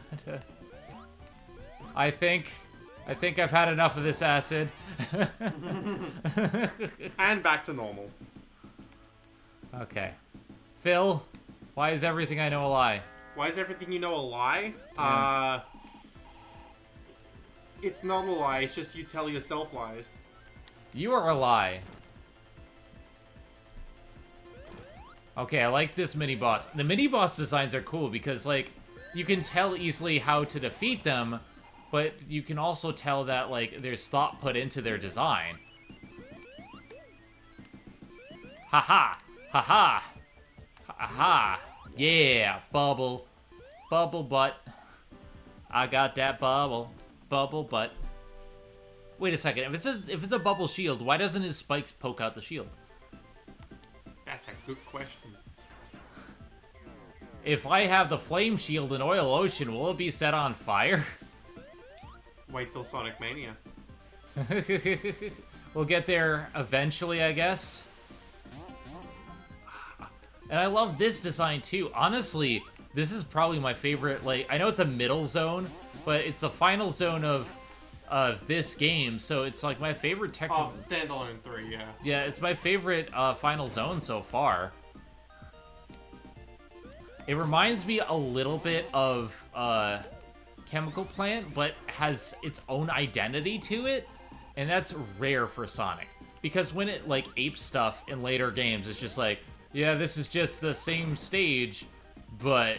I think I've had enough of this acid. And back to normal. Okay. Phil, why is everything I know a lie? Why is everything you know a lie? It's not a lie, it's just you tell yourself lies. You are a lie. Okay, I like this mini-boss. The mini-boss designs are cool because, like, you can tell easily how to defeat them, but you can also tell that, like, there's thought put into their design. Haha! Haha! Haha! Yeah! Bubble. Bubble butt. I got that bubble. Bubble butt. Wait a second. If it's a bubble shield, why doesn't his spikes poke out the shield? That's a good question. If I have the flame shield in Oil Ocean, will it be set on fire? Wait till Sonic Mania. We'll get there eventually, I guess. And I love this design too. Honestly, this is probably my favorite. Like, I know it's a middle zone, but it's the final zone of this game, so it's like my favorite technical... Oh, standalone 3, yeah. Yeah, it's my favorite final zone so far. It reminds me a little bit of Chemical Plant, but has its own identity to it, and that's rare for Sonic. Because when it, like, apes stuff in later games, it's just like, yeah, this is just the same stage, but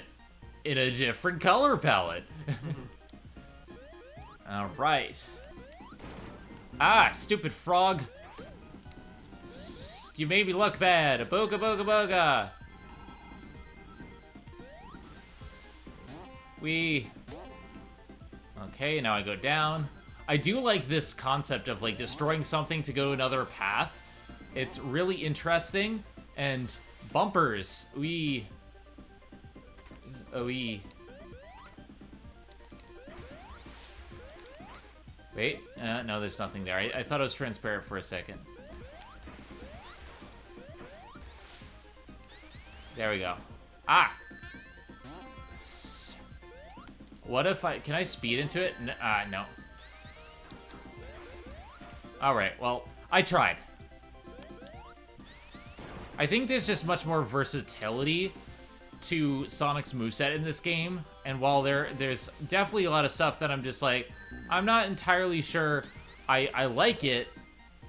in a different color palette. Alright. Ah, stupid frog. You made me look bad. Booga booga booga. Okay, now I go down. I do like this concept of, like, destroying something to go another path. It's really interesting. And bumpers. Wait, no, there's nothing there. I thought it was transparent for a second. There we go. Ah! What if can I speed into it? No. Alright, well, I tried. I think there's just much more versatility to Sonic's moveset in this game, and while there's definitely a lot of stuff that I'm just like, I'm not entirely sure I like it,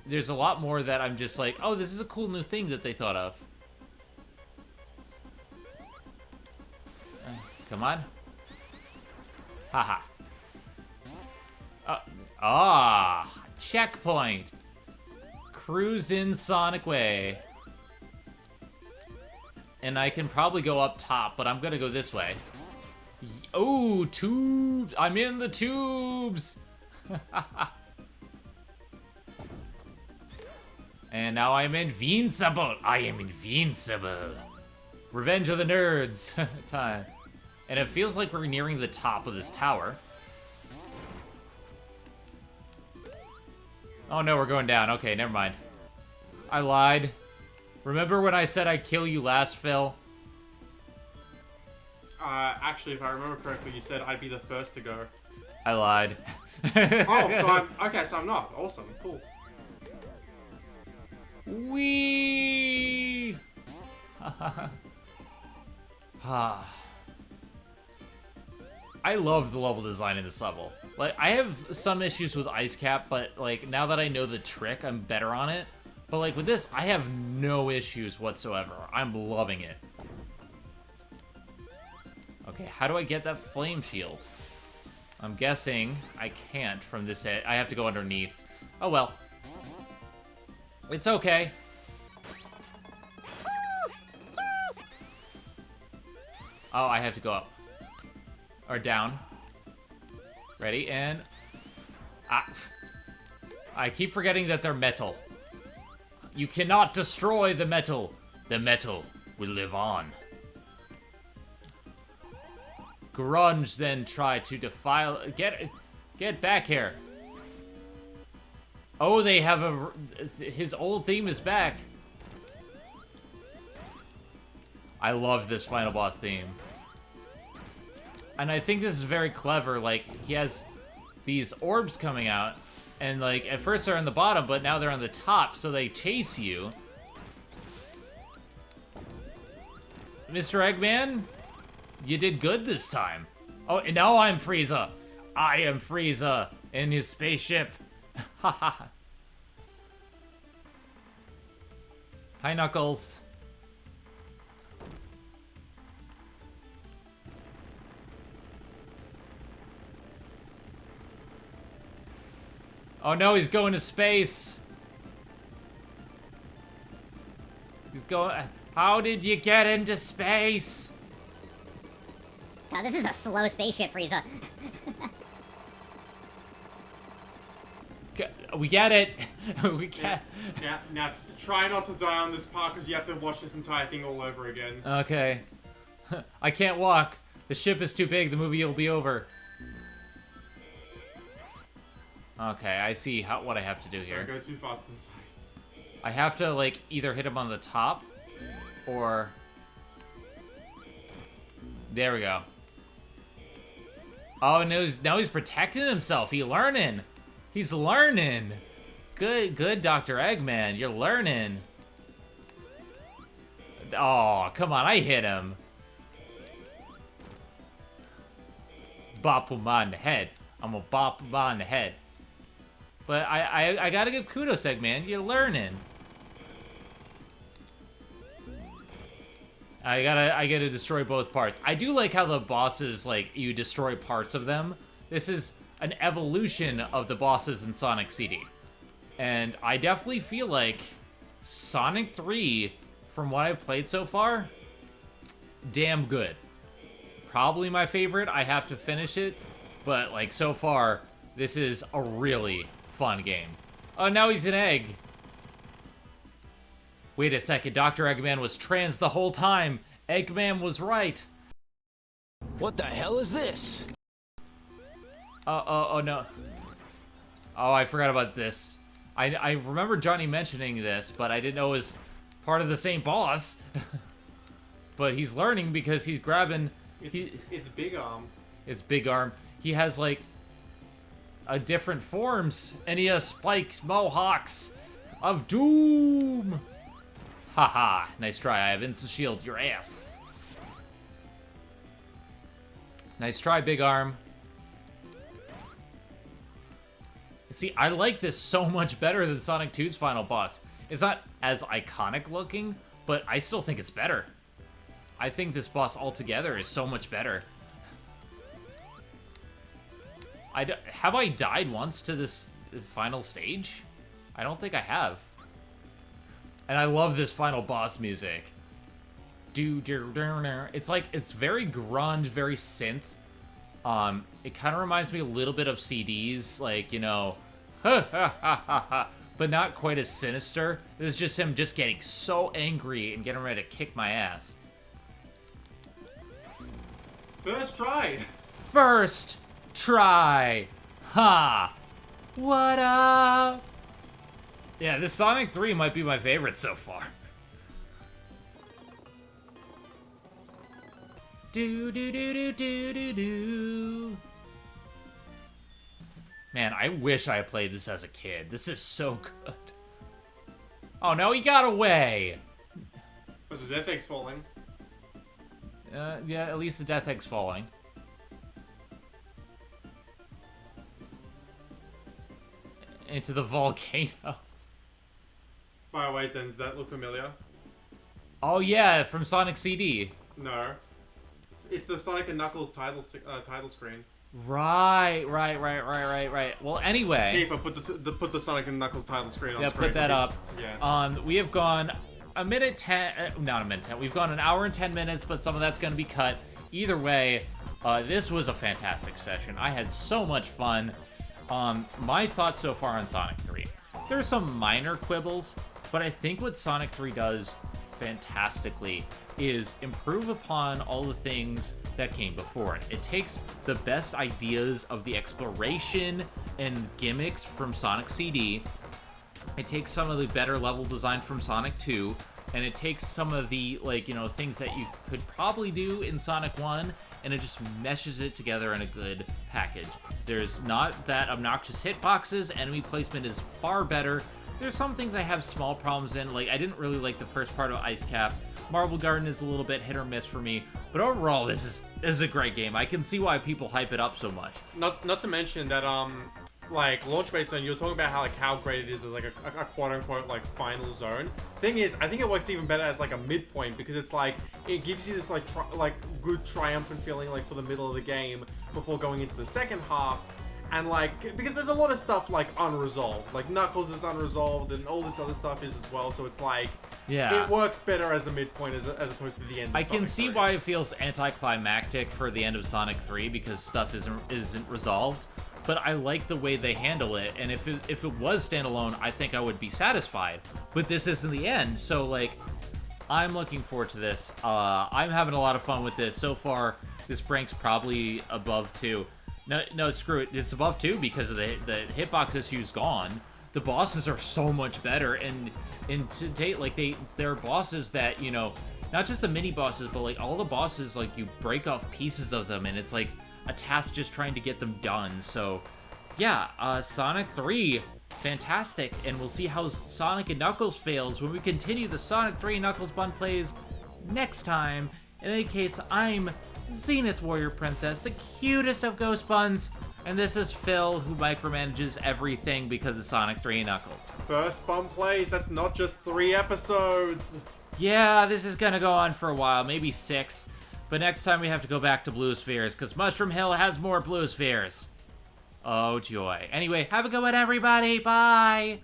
there's a lot more that I'm just like, oh, this is a cool new thing that they thought of. Come on. Haha. Checkpoint. Cruise in Sonic way. And I can probably go up top, but I'm gonna go this way. Oh, tubes! I'm in the tubes! And now I'm invincible! I am invincible! Revenge of the Nerds! Time. And it feels like we're nearing the top of this tower. Oh no, we're going down. Okay, never mind. I lied. Remember when I said I'd kill you last, Phil? Actually, if I remember correctly, you said I'd be the first to go. I lied. Oh, so I'm... Okay, so I'm not. Awesome. Cool. Whee! I love the level design in this level. Like, I have some issues with Ice Cap, but, like, now that I know the trick, I'm better on it. But, like, with this, I have no issues whatsoever. I'm loving it. Okay, how do I get that flame shield? I'm guessing I can't from this edge. I have to go underneath. Oh, well. It's okay. Oh, I have to go up. Or down. Ready, and... I keep forgetting that they're metal. You cannot destroy the metal. The metal will live on. Grunge then tried to defile... Get back here. Oh, they have a... His old theme is back. I love this final boss theme. And I think this is very clever. Like, he has these orbs coming out. And, like, at first they're on the bottom, but now they're on the top, so they chase you. Mr. Eggman, you did good this time. Oh, and now I'm Frieza. I am Frieza in his spaceship. Haha. Hi, Knuckles. Oh no, he's going to space. He's going... How did you get into space? God, this is a slow spaceship, Frieza. We get it. We get... Yeah, now try not to die on this part because you have to watch this entire thing all over again. Okay. I can't walk. The ship is too big. The movie will be over. Okay, I see what I have to do here. Don't go too far to the sides. I have to, like, either hit him on the top, or... There we go. Oh, now he's protecting himself. He's learning. He's learning. Good, Dr. Eggman. You're learning. Oh, come on. I hit him. Bop him on the head. I'm gonna bop him on the head. But I gotta give kudos, Eggman. You're learning. I gotta destroy both parts. I do like how the bosses, like, you destroy parts of them. This is an evolution of the bosses in Sonic CD. And I definitely feel like Sonic 3, from what I've played so far, damn good. Probably my favorite. I have to finish it. But, like, so far, this is a really fun game. Oh, now he's an egg. Wait a second, Dr. Eggman was trans the whole time. Eggman was right. What the hell is this? Oh no. Oh, I forgot about this. I remember Johnny mentioning this, but I didn't know it was part of the same boss. But he's learning because he's grabbing... It's Big Arm. It's Big Arm. He has, like, a different forms. And he has spikes, mohawks of doom. Haha. Nice try. I have instant shield. Your ass. Nice try, Big Arm. See, I like this so much better than Sonic 2's final boss. It's not as iconic looking, but I still think it's better. I think this boss altogether is so much better. Have I died once to this final stage? I don't think I have. And I love this final boss music. It's like, it's very grunge, very synth. It kind of reminds me a little bit of CDs, like, you know, but not quite as sinister. This is just him just getting so angry and getting ready to kick my ass. First try. First try. Ha. What up? Yeah, this Sonic 3 might be my favorite so far. Do do do do do do do. Man, I wish I had played this as a kid. This is so good. Oh no, he got away. Was the Death Egg's falling? Yeah, at least the Death Egg's falling. Into the volcano. By the way, does that look familiar? Oh yeah, from Sonic CD. No. It's the Sonic and Knuckles title screen. Right. Well, anyway. Tifa, put the Sonic and Knuckles title screen on screen. Yeah, put that up. Yeah. We have gone a minute 10, not a minute 10. We've gone an hour and 10 minutes, but some of that's going to be cut. Either way, this was a fantastic session. I had so much fun. My thoughts so far on Sonic 3. There are some minor quibbles, but I think what Sonic 3 does fantastically is improve upon all the things that came before it. It takes the best ideas of the exploration and gimmicks from Sonic CD. It takes some of the better level design from Sonic 2, and it takes some of the, like, you know, things that you could probably do in Sonic 1, and it just meshes it together in a good package. There's not that obnoxious hitboxes, enemy placement is far better. There's some things I have small problems in, like I didn't really like the first part of Ice Cap. Marble Garden is a little bit hit or miss for me, but overall this is a great game. I can see why people hype it up so much. Not to mention that like launch base zone, you're talking about how great it is as like a quote unquote like final zone. Thing is, I think it works even better as like a midpoint because it's like it gives you this like good triumphant feeling like for the middle of the game before going into the second half. And like, because there's a lot of stuff like unresolved, like Knuckles is unresolved and all this other stuff is as well, so it's like, yeah, it works better as a midpoint as opposed to the end of I can Sonic see 3. why it feels anticlimactic for the end of Sonic 3 because stuff isn't resolved, but I like the way they handle it, and if it was standalone, I think I would be satisfied, but this isn't the end, so like, I'm looking forward to this. I'm having a lot of fun with this. So far, this rank's probably above 2. No, screw it. It's above 2 because of the hitbox issue's gone. The bosses are so much better, and to date, like they're bosses that, you know, not just the mini bosses, but like all the bosses, like you break off pieces of them, and it's like a task just trying to get them done. So, yeah, Sonic 3, fantastic, and we'll see how Sonic and Knuckles fails when we continue the Sonic 3 Knuckles Bun Plays next time. In any case, I'm Zenith Warrior Princess, the cutest of ghost buns, and this is Phil, who micromanages everything because of Sonic 3 and Knuckles. First Bun Plays, that's not just 3 episodes. Yeah, this is gonna go on for a while, maybe 6, but next time we have to go back to Blue Spheres, because Mushroom Hill has more Blue Spheres. Oh joy. Anyway, have a good one, everybody, bye!